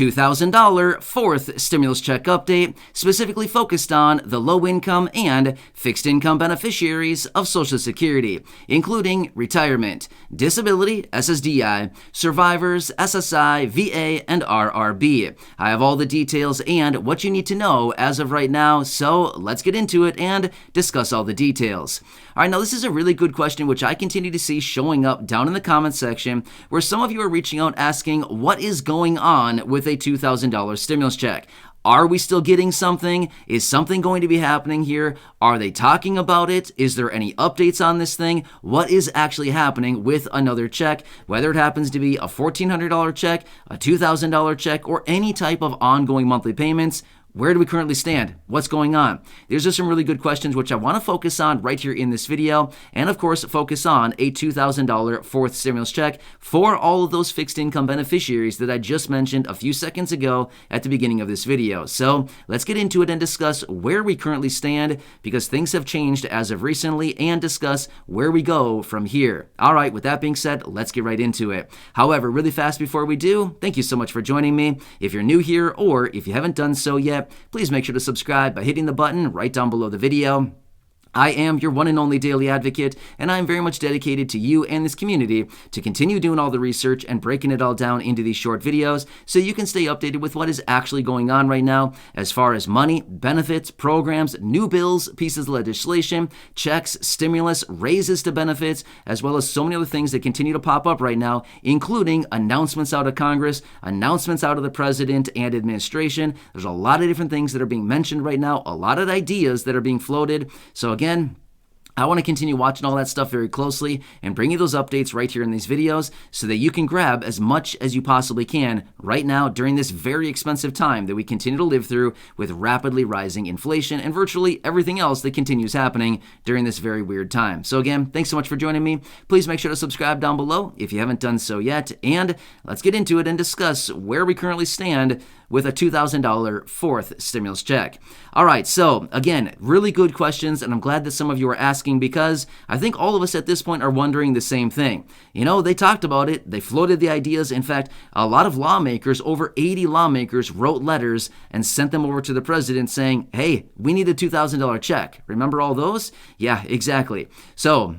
$2,000 fourth stimulus check update, specifically focused on the low-income and fixed-income beneficiaries of Social Security, including retirement, disability, SSDI, survivors, SSI, VA, and RRB. I have all the details and what you need to know as of right now, so let's get into it and discuss all the details. All right, now this is a really good question which I continue to see showing up down in the comments section, where some of you are reaching out asking what is going on with a $2,000 stimulus check. Are we still getting something? Is something going to be happening here? Are they talking about it? Is there any updates on this thing? What is actually happening with another check, whether it happens to be a $1,400 check, a $2,000 check, or any type of ongoing monthly payments? Where do we currently stand? What's going on? These are some really good questions which I want to focus on right here in this video, and of course focus on a $2,000 fourth stimulus check for all of those fixed income beneficiaries that I just mentioned a few seconds ago at the beginning of this video. So let's get into it and discuss where we currently stand, because things have changed as of recently, and discuss where we go from here. All right, with that being said, let's get right into it. However, really fast before we do, thank you so much for joining me. If you're new here, or if you haven't done so yet, please make sure to subscribe by hitting the button right down below the video. I am your one and only daily advocate, and I am very much dedicated to you and this community to continue doing all the research and breaking it all down into these short videos so you can stay updated with what is actually going on right now as far as money, benefits, programs, new bills, pieces of legislation, checks, stimulus, raises to benefits, as well as so many other things that continue to pop up right now, including announcements out of Congress, announcements out of the president and administration. There's a lot of different things that are being mentioned right now, a lot of ideas that are being floated. So again, I want to continue watching all that stuff very closely and bring you those updates right here in these videos so that you can grab as much as you possibly can right now during this very expensive time that we continue to live through with rapidly rising inflation and virtually everything else that continues happening during this very weird time. So again, thanks so much for joining me. Please make sure to subscribe down below if you haven't done so yet, and let's get into it and discuss where we currently stand with a $2,000 fourth stimulus check. All right, so again, really good questions, and I'm glad that some of you are asking, because I think all of us at this point are wondering the same thing. You know, they talked about it, they floated the ideas. In fact, a lot of lawmakers, over 80 lawmakers, wrote letters and sent them over to the president saying, hey, we need a $2,000 check. Remember all those? Yeah, exactly. So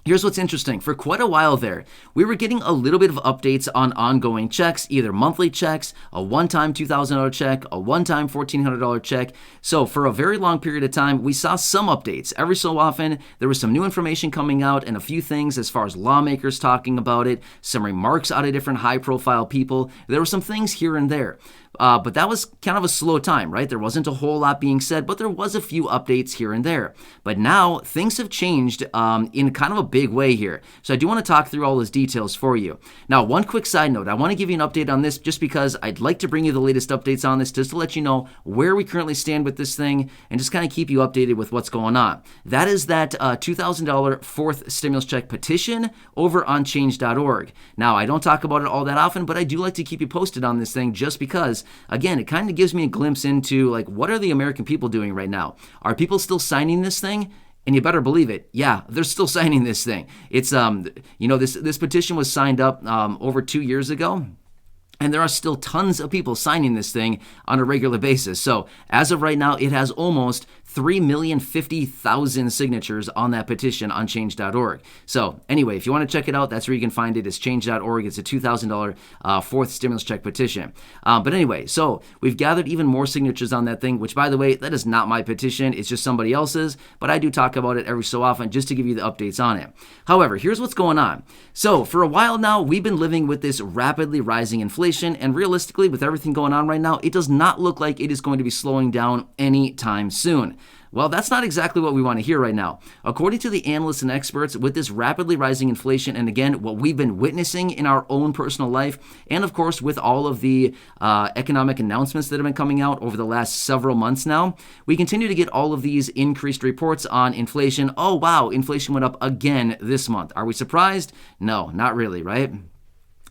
here's what's interesting. For quite a while there, we were getting a little bit of updates on ongoing checks, either monthly checks, a one-time $2,000 check, a one-time $1,400 check. So for a very long period of time, we saw some updates. Every so often, there was some new information coming out and a few things as far as lawmakers talking about it, some remarks out of different high-profile people. There were some things here and there. But that was kind of a slow time, right? There wasn't a whole lot being said, but there was a few updates here and there. But now things have changed in kind of a big way here. So I do want to talk through all those details for you. Now, one quick side note, I want to give you an update on this just because I'd like to bring you the latest updates on this, just to let you know where we currently stand with this thing and just kind of keep you updated with what's going on. That is that $2,000 fourth stimulus check petition over on change.org. Now, I don't talk about it all that often, but I do like to keep you posted on this thing just because, again, it kind of gives me a glimpse into, like, what are the American people doing right now? Are people still signing this thing? And you better believe it. Yeah, they're still signing this thing. It's, this petition was signed up over 2 years ago. And there are still tons of people signing this thing on a regular basis. So as of right now, it has almost 3,050,000 signatures on that petition on change.org. So anyway, if you want to check it out, that's where you can find it. It's change.org. It's a $2,000 fourth stimulus check petition. But anyway, so we've gathered even more signatures on that thing, which, by the way, that is not my petition. It's just somebody else's. But I do talk about it every so often just to give you the updates on it. However, here's what's going on. So for a while now, we've been living with this rapidly rising inflation. And realistically, with everything going on right now, it does not look like it is going to be slowing down anytime soon. Well, that's not exactly what we want to hear right now. According to the analysts and experts, with this rapidly rising inflation, and again, what we've been witnessing in our own personal life, and of course, with all of the economic announcements that have been coming out over the last several months now, we continue to get all of these increased reports on inflation. Oh, wow, inflation went up again this month. Are we surprised? No, not really, right?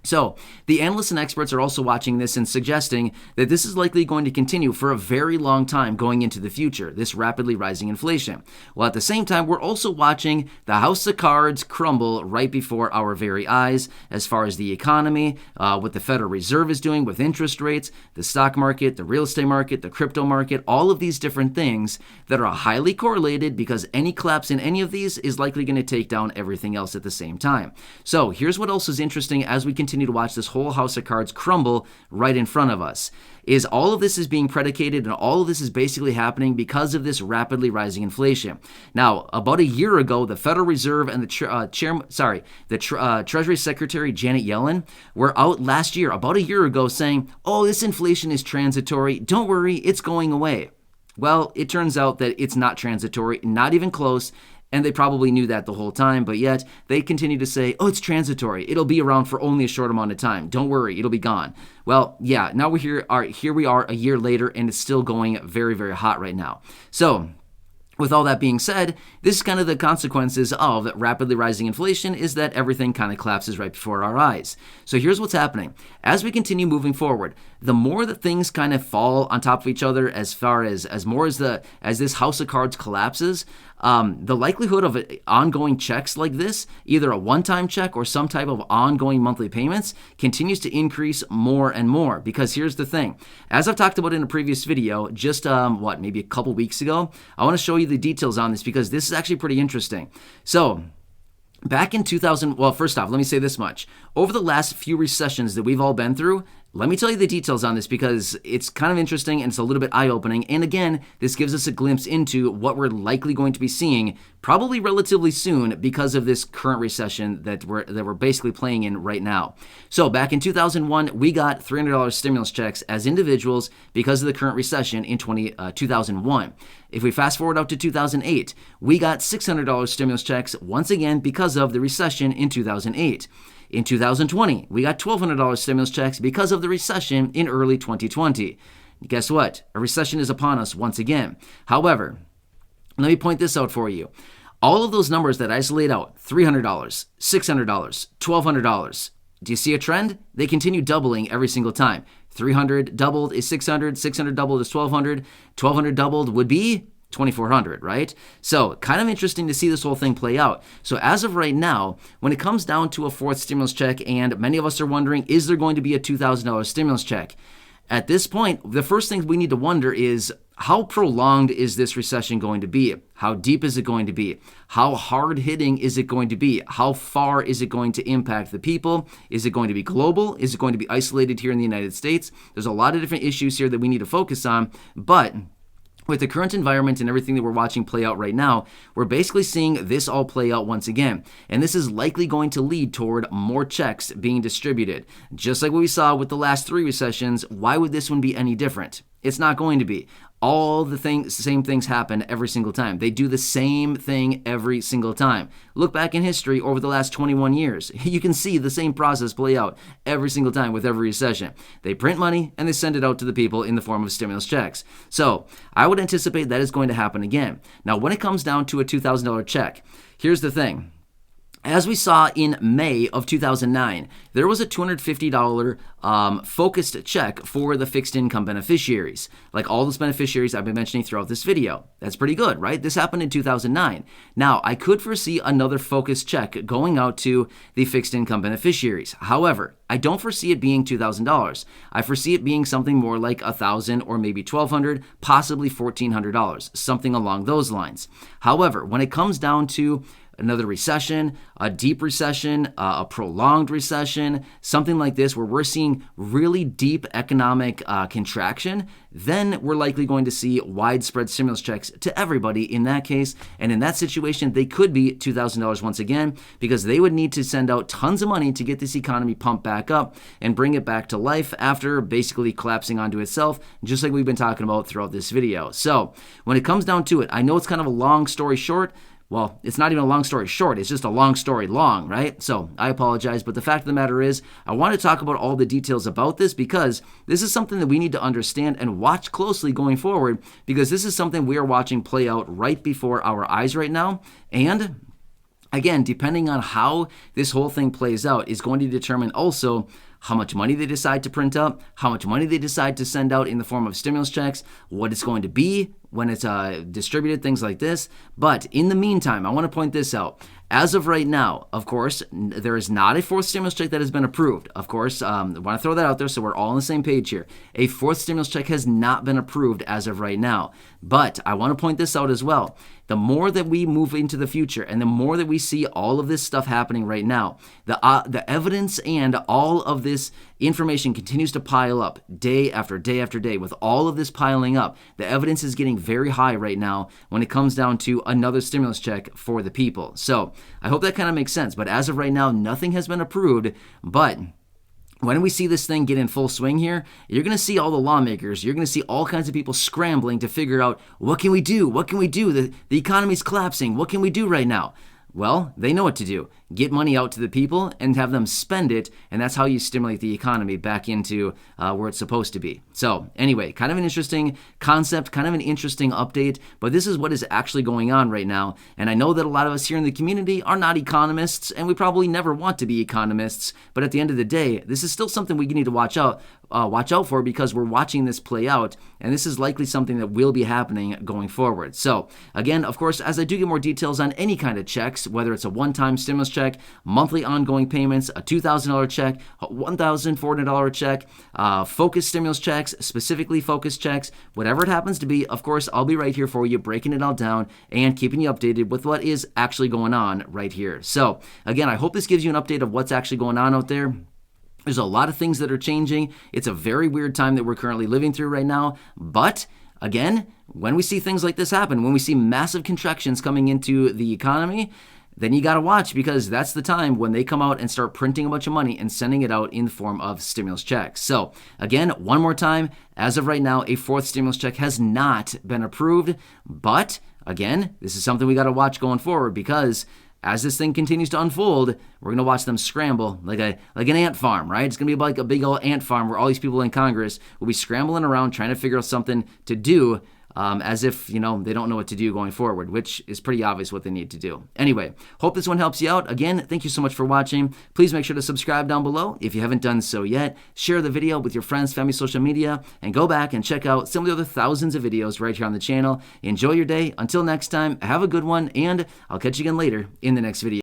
So, the analysts and experts are also watching this and suggesting that this is likely going to continue for a very long time going into the future, this rapidly rising inflation. While at the same time, we're also watching the house of cards crumble right before our very eyes as far as the economy, what the Federal Reserve is doing with interest rates, the stock market, the real estate market, the crypto market, all of these different things that are highly correlated because any collapse in any of these is likely going to take down everything else at the same time. So, here's what else is interesting as we continue to watch this whole house of cards crumble right in front of us, is all of this is being predicated and all of this is basically happening because of this rapidly rising inflation. Now, about a year ago, the Federal Reserve and the Treasury Secretary Janet Yellen were out last year, about a year ago, saying, oh, this inflation is transitory. Don't worry, it's going away. Well, it turns out that it's not transitory, not even close. And they probably knew that the whole time, but yet they continue to say, oh, it's transitory. It'll be around for only a short amount of time. Don't worry, it'll be gone. Well, yeah, now here we are a year later, and it's still going very, very hot right now. So, with all that being said, this is kind of the consequences of rapidly rising inflation, is that everything kind of collapses right before our eyes. So here's what's happening. As we continue moving forward, the more that things kind of fall on top of each other as far as this house of cards collapses, the likelihood of ongoing checks like this, either a one-time check or some type of ongoing monthly payments, continues to increase more and more. Because here's the thing. As I've talked about in a previous video, just maybe a couple weeks ago, I want to show you the details on this because this is actually pretty interesting. So, back in 2000, well, first off, let me say this much. Over the last few recessions that we've all been through, let me tell you the details on this because it's kind of interesting and it's a little bit eye-opening. And again, this gives us a glimpse into what we're likely going to be seeing probably relatively soon because of this current recession that we're basically playing in right now. So back in 2001, we got $300 stimulus checks as individuals because of the current recession in 2001. If we fast forward out to 2008, we got $600 stimulus checks once again because of the recession in 2008. In 2020, we got $1,200 stimulus checks because of the recession in early 2020. Guess what? A recession is upon us once again. However, let me point this out for you. All of those numbers that I just laid out, $300, $600, $1,200, do you see a trend? They continue doubling every single time. 300 doubled is 600, 600 doubled is 1,200, 1,200 doubled would be 2,400, right? So kind of interesting to see this whole thing play out. So as of right now, when it comes down to a fourth stimulus check, and many of us are wondering, is there going to be a $2,000 stimulus check? At this point, the first thing we need to wonder is, how prolonged is this recession going to be? How deep is it going to be? How hard-hitting is it going to be? How far is it going to impact the people? Is it going to be global? Is it going to be isolated here in the United States? There's a lot of different issues here that we need to focus on, but with the current environment and everything that we're watching play out right now, we're basically seeing this all play out once again. And this is likely going to lead toward more checks being distributed. Just like what we saw with the last three recessions, why would this one be any different? It's not going to be. All the same things happen every single time. They do the same thing every single time. Look back in history over the last 21 years. You can see the same process play out every single time with every recession. They print money and they send it out to the people in the form of stimulus checks. So I would anticipate that is going to happen again. Now, when it comes down to a $2,000 check, here's the thing. As we saw in May of 2009, there was a $250 focused check for the fixed income beneficiaries, like all those beneficiaries I've been mentioning throughout this video. That's pretty good, right? This happened in 2009. Now, I could foresee another focused check going out to the fixed income beneficiaries. However, I don't foresee it being $2,000. I foresee it being something more like $1,000 or maybe $1,200, possibly $1,400, something along those lines. However, when it comes down to another recession, a deep recession, a prolonged recession, something like this where we're seeing really deep economic contraction, then we're likely going to see widespread stimulus checks to everybody in that case. And in that situation, they could be $2,000 once again because they would need to send out tons of money to get this economy pumped back up and bring it back to life after basically collapsing onto itself, just like we've been talking about throughout this video. So when it comes down to it, I know it's kind of a long story short. Well, it's not even a long story short, it's just a long story long, right? So I apologize, but the fact of the matter is, I want to talk about all the details about this because this is something that we need to understand and watch closely going forward, because this is something we are watching play out right before our eyes right now. And again, depending on how this whole thing plays out, is going to determine also how much money they decide to print up, how much money they decide to send out in the form of stimulus checks, what it's going to be when it's distributed, things like this. But in the meantime, I want to point this out. As of right now, of course, there is not a fourth stimulus check that has been approved. Of course, I want to throw that out there so we're all on the same page here. A fourth stimulus check has not been approved as of right now. But I want to point this out as well. The more that we move into the future and the more that we see all of this stuff happening right now, the evidence and all of this information continues to pile up day after day after day. With all of this piling up, the evidence is getting very high right now when it comes down to another stimulus check for the people. So I hope that kind of makes sense. But as of right now, nothing has been approved. But when we see this thing get in full swing here, you're going to see all the lawmakers, you're going to see all kinds of people scrambling to figure out, what can we do? What can we do? The economy's collapsing. What can we do right now? Well, they know what to do. Get money out to the people and have them spend it, and that's how you stimulate the economy back into where it's supposed to be. So anyway, kind of an interesting concept, kind of an interesting update, but this is what is actually going on right now. And I know that a lot of us here in the community are not economists, and we probably never want to be economists, but at the end of the day, this is still something we need to watch out for, because we're watching this play out, and this is likely something that will be happening going forward. So again, of course, as I do get more details on any kind of checks, whether it's a one-time stimulus check, monthly ongoing payments, a $2,000 check, a $1,400 check, focused stimulus checks, specifically focused checks, whatever it happens to be, of course, I'll be right here for you, breaking it all down and keeping you updated with what is actually going on right here. So again, I hope this gives you an update of what's actually going on out there. There's a lot of things that are changing. It's a very weird time that we're currently living through right now. But again, when we see things like this happen, when we see massive contractions coming into the economy, then you got to watch, because that's the time when they come out and start printing a bunch of money and sending it out in the form of stimulus checks. So again, one more time, as of right now, a fourth stimulus check has not been approved. But again, this is something we got to watch going forward, because as this thing continues to unfold, we're going to watch them scramble like an ant farm, right? It's going to be like a big old ant farm where all these people in Congress will be scrambling around trying to figure out something to do, as if, they don't know what to do going forward, which is pretty obvious what they need to do. Anyway, hope this one helps you out. Again, thank you so much for watching. Please make sure to subscribe down below if you haven't done so yet. Share the video with your friends, family, social media, and go back and check out some of the other thousands of videos right here on the channel. Enjoy your day. Until next time, have a good one, and I'll catch you again later in the next video.